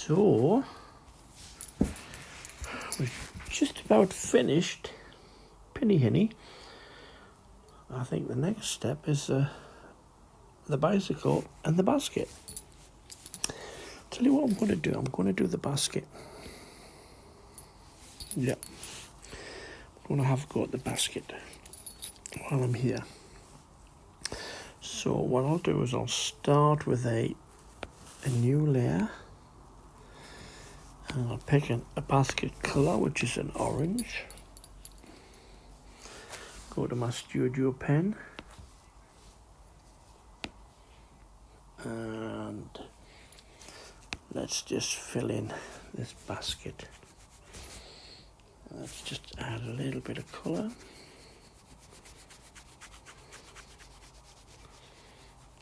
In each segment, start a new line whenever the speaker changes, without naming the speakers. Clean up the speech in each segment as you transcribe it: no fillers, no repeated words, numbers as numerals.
So we're just about finished Pinnie Hinnie. I think the next step is the bicycle and the basket. Tell you what I'm going to do. I'm going to do the basket. Yeah. I'm going to have a go at the basket while I'm here. So what I'll do is I'll start with a new layer. And I'll pick a basket colour, which is an orange. Go to my studio pen. And let's just fill in this basket. Let's just add a little bit of colour.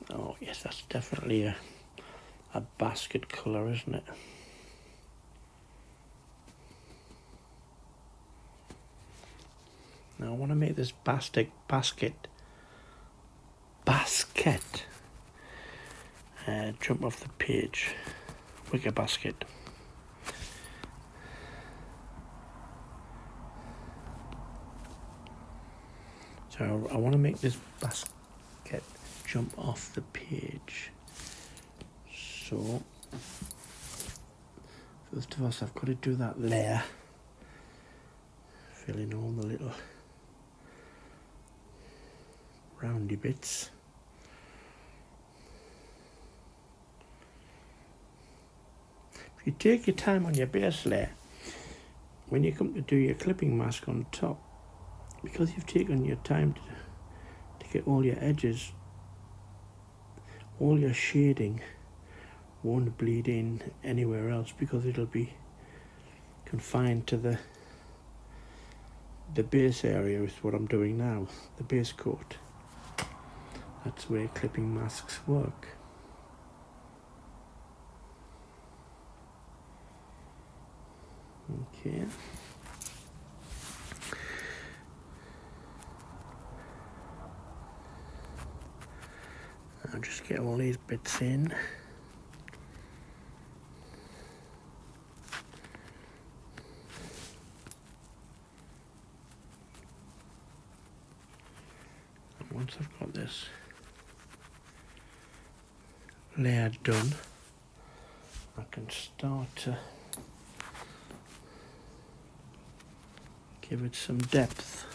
Oh yes, that's definitely a basket colour, isn't it? Now I want to make this basket jump off the page. Wicker basket. So I want to make this basket jump off the page. So first of all, I've got to do that layer. Fill in all the little roundy bits. If you take your time on your base layer, when you come to do your clipping mask on top, because you've taken your time to get all your edges, all your shading won't bleed in anywhere else because it'll be confined to the base area is what I'm doing now, the base coat. That's where clipping masks work. Okay. I'll just get all these bits in. And once I've got this layer done, I can start to give it some depth.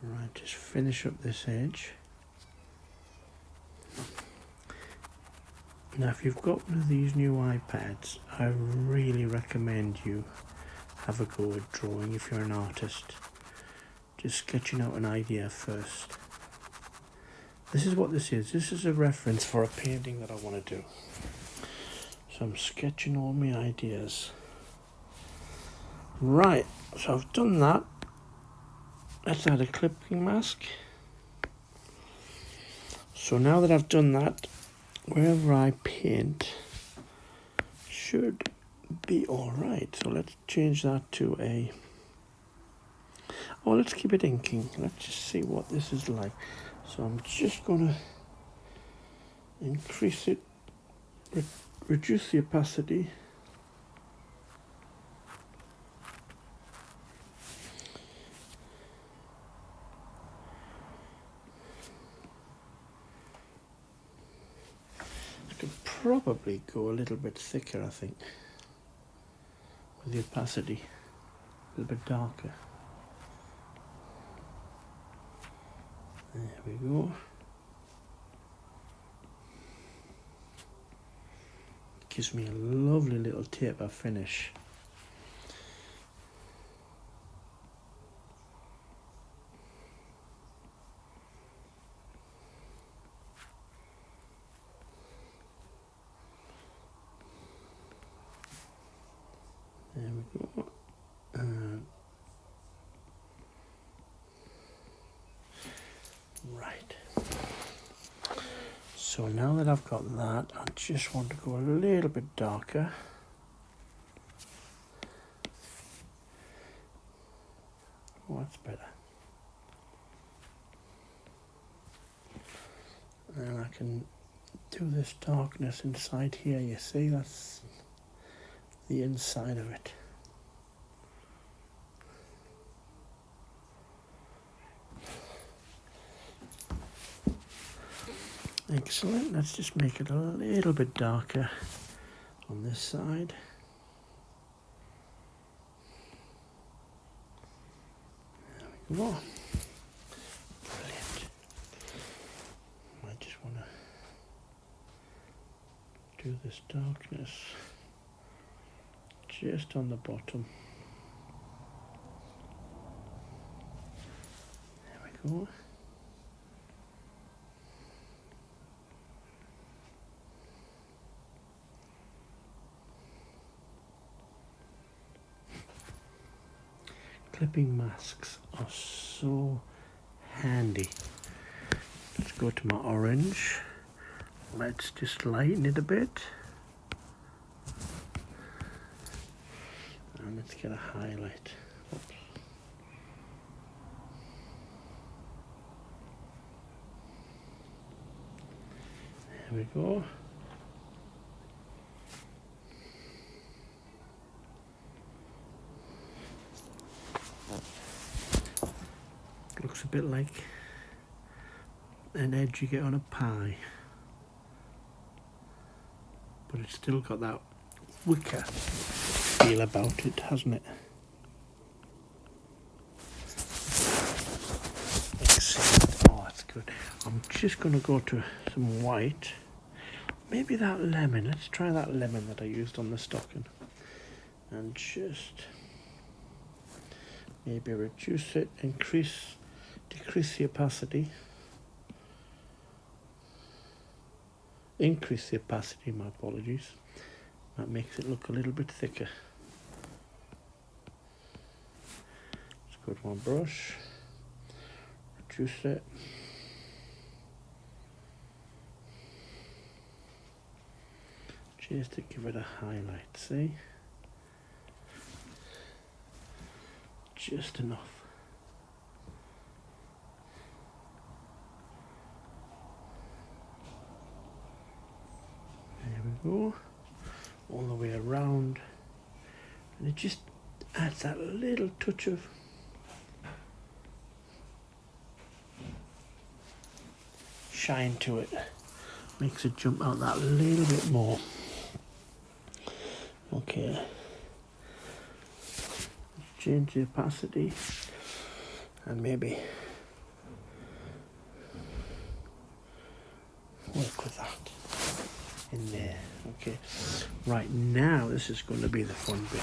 Right, just finish up this edge. Now if you've got one of these new iPads, I really recommend you have a go at drawing if you're an artist. Just sketching out an idea first. This is what this is. This is a reference for a painting that I want to do. So I'm sketching all my ideas. Right, so I've done that. Let's add a clipping mask. So now that I've done that, wherever I paint should be all right. So let's change that to a... Oh, let's keep it inking. Let's just see what this is like. So I'm just going to increase it, reduce the opacity. Probably go a little bit thicker, I think, with the opacity, a little bit darker. There we go. Gives me a lovely little taper finish. There we go. Right. So now that I've got that, I just want to go a little bit darker. Oh, that's better. And I can do this darkness inside here, you see, that's the inside of it. Excellent, let's just make it a little bit darker on this side. There we go. Brilliant. I just want to do this darkness just on the bottom. There we go. Clipping masks are so handy. Let's go to my orange. Let's just lighten it a bit. And let's get a highlight. Oops. There we go. Looks a bit like an edge you get on a pie, but it's still got that wicker feel about it, hasn't it? Excellent. Oh, that's good. I'm just going to go to some white. Maybe that lemon. Let's try that lemon that I used on the stocking. And just maybe reduce it, decrease the opacity. Increase the opacity, my apologies. That makes it look a little bit thicker. Let's go to my brush, reduce it. Just to give it a highlight, see? Just enough. There we go. All the way around. And it just adds that little touch of shine to it. Makes it jump out that little bit more. Okay. Change the opacity and maybe work with that in there. Okay, right now this is going to be the fun bit.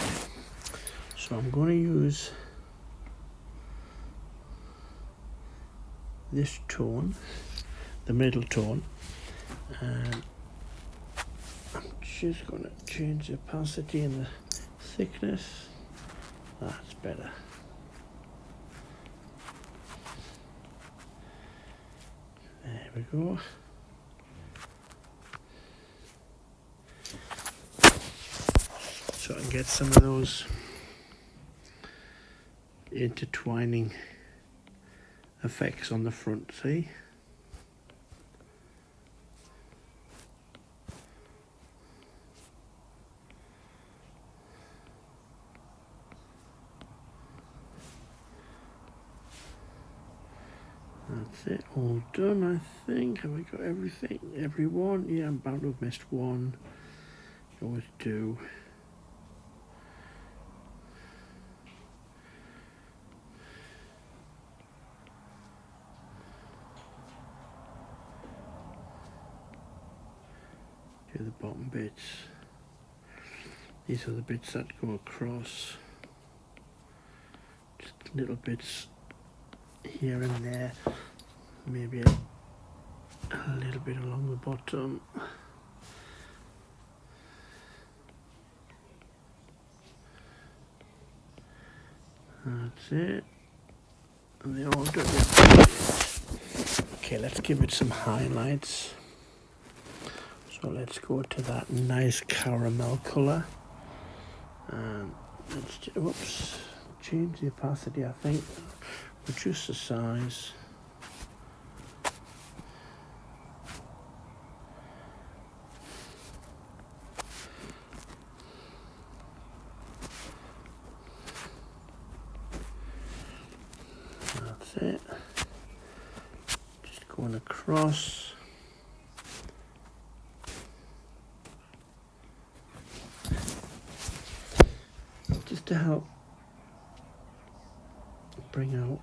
So I'm going to use this tone, the middle tone, and I'm just going to change the opacity and the thickness. That's better. There we go. So I can get some of those intertwining effects on the front, see? That's it, all done, I think. Have we got everything? Everyone? Yeah, I'm bound to have missed one. You always do. Do the bottom bits. These are the bits that go across. Just little bits here and there, maybe a little bit along the bottom. That's it. And they all do it. Okay, let's give it some highlights. So let's go to that nice caramel colour, and let's change the opacity, I think, reduce the size. That's it. Just going across. Just to help bring out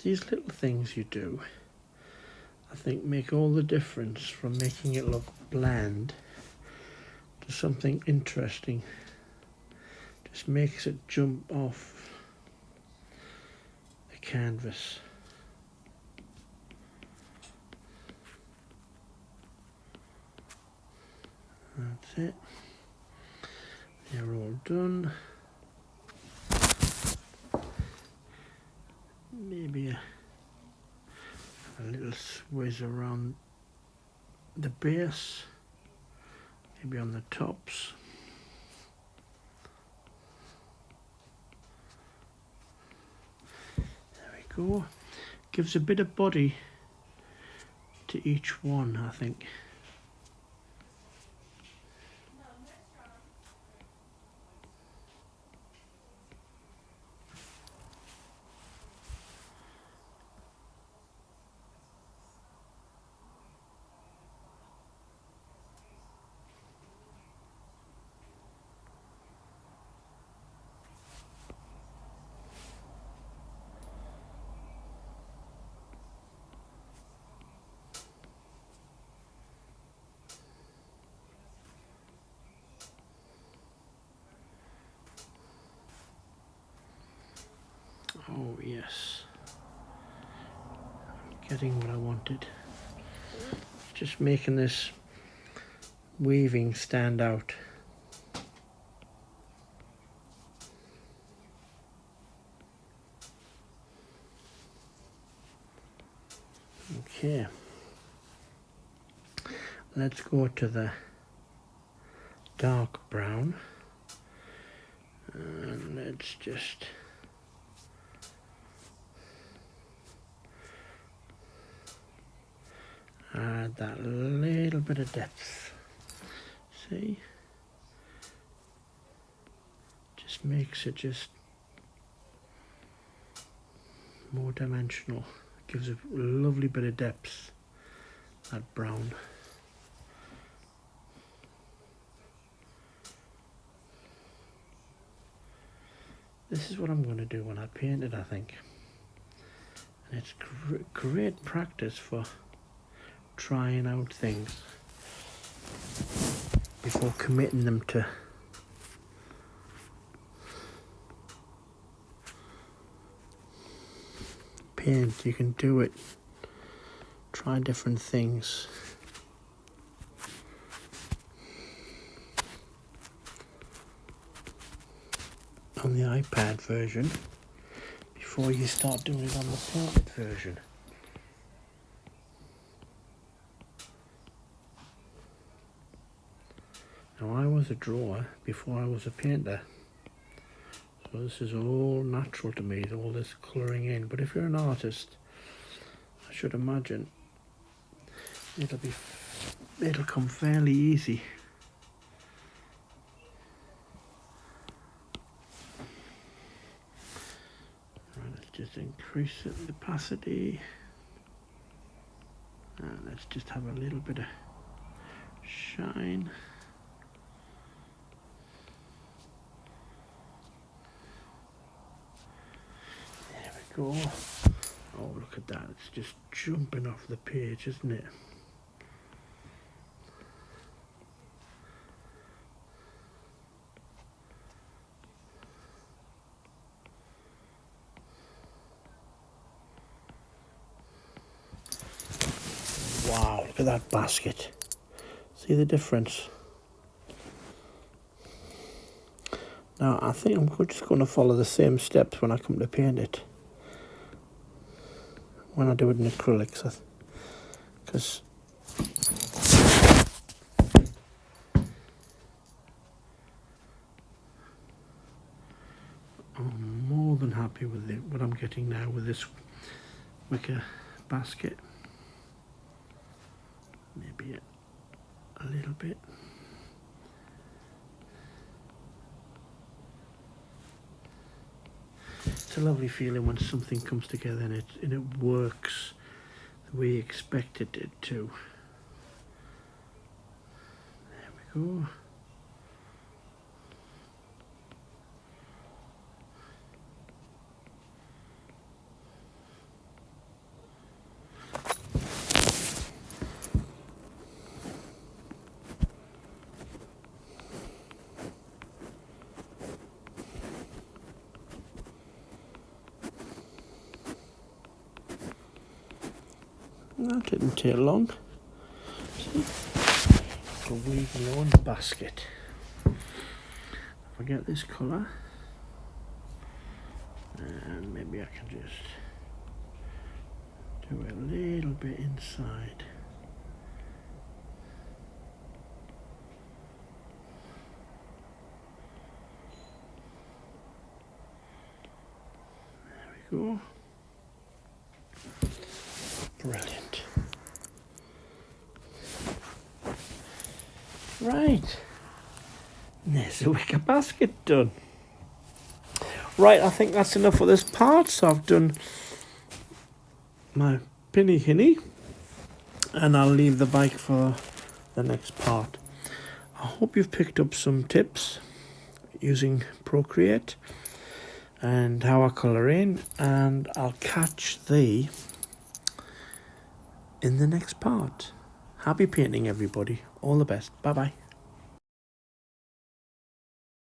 these little things you do, I think, make all the difference from making it look bland to something interesting. Just makes it jump off the canvas. That's it. They're all done. Maybe a little swizz around the base, maybe on the tops. There we go. Gives a bit of body to each one, I think. Oh yes, I'm getting what I wanted. Just making this weaving stand out. Okay, let's go to the dark brown, and let's just add that little bit of depth. See? Just makes it just more dimensional. Gives a lovely bit of depth, that brown. This is what I'm going to do when I paint it, I think. And it's great practice for trying out things before committing them to paint. You can do it, try different things. On the iPad version before you start doing it on the painted version. Now, I was a drawer before I was a painter, so this is all natural to me, all this colouring in. But if you're an artist, I should imagine it'll come fairly easy. Right, let's just increase the opacity, and let's just have a little bit of shine. Go. Oh, look at that, it's just jumping off the page, isn't it? Wow, look at that basket. See the difference? Now I think I'm just going to follow the same steps when I come to paint it, when I do it in acrylics, because I'm more than happy with what I'm getting now with this wicker basket. Maybe a little bit. It's a lovely feeling when something comes together and it works the way you expected it to. There we go. That didn't take long. See? Go weave your own basket. If I get this colour, and maybe I can just do a little bit inside. There we go. Brilliant. Right, there's a wicker basket done. Right, I think that's enough for this part. So I've done my Pinnie Hinnie, and I'll leave the bike for the next part. I hope you've picked up some tips using Procreate and how I colour in, and I'll catch thee in the next part. Happy painting, everybody. All the best. Bye bye.